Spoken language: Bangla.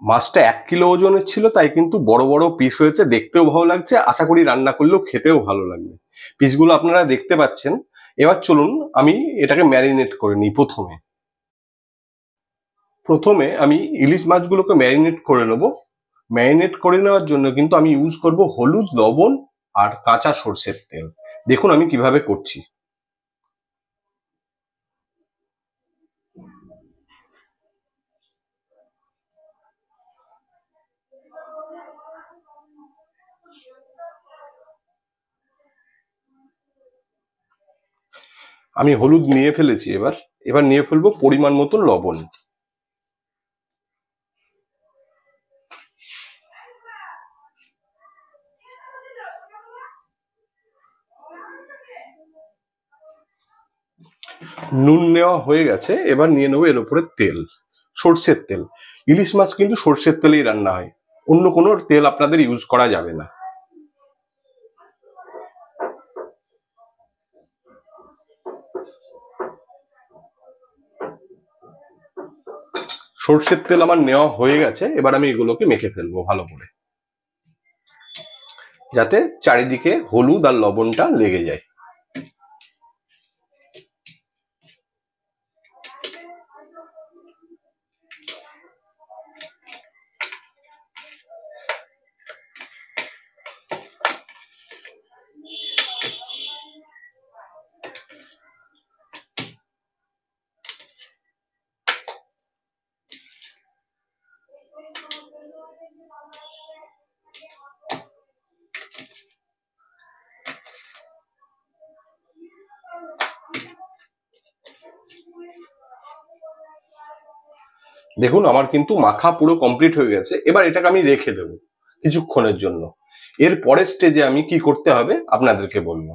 মাছটা 1 কিলো ওজনের ছিল, তাই কিন্তু বড় বড় পিস হয়েছে, দেখতেও ভালো লাগছে, আশা করি রান্না করলেও খেতেও ভালো লাগবে। পিসগুলো আপনারা দেখতে পাচ্ছেন। এবার চলুন আমি এটাকে ম্যারিনেট করে নিই। প্রথমে আমি ইলিশ মাছগুলোকে ম্যারিনেট করে নেব। ম্যারিনেট করে নেওয়ার জন্য কিন্তু আমি ইউজ করব হলুদ, লবণ আর কাঁচা সর্ষের তেল। দেখুন আমি কিভাবে করছি। আমি হলুদ নিয়ে ফেলেছি। এবার এবার নিয়ে ফেলবো পরিমাণ মতন লবণ। নুন নেওয়া হয়ে গেছে। এবার নিয়ে নেবো এর উপরে তেল, সর্ষের তেল। ইলিশ মাছ কিন্তু সর্ষের তেলেই রান্না হয়, অন্য কোনো তেল আপনাদের ইউজ করা যাবে না। সর্ষের তেল আমার নেওয়া হয়ে গেছে। এবার আমি এগুলোকে মেখে ফেলবো ভালো করে, যাতে চারিদিকে হলুদ আর লবণটা লেগে যায়। দেখুন আমার কিন্তু মাখা পুরো কমপ্লিট হয়ে গেছে। এবার এটাকে আমি রেখে দেবো কিছুক্ষণের জন্য। এর পরের স্টেজে আমি কি করতে হবে আপনাদেরকে বলবো।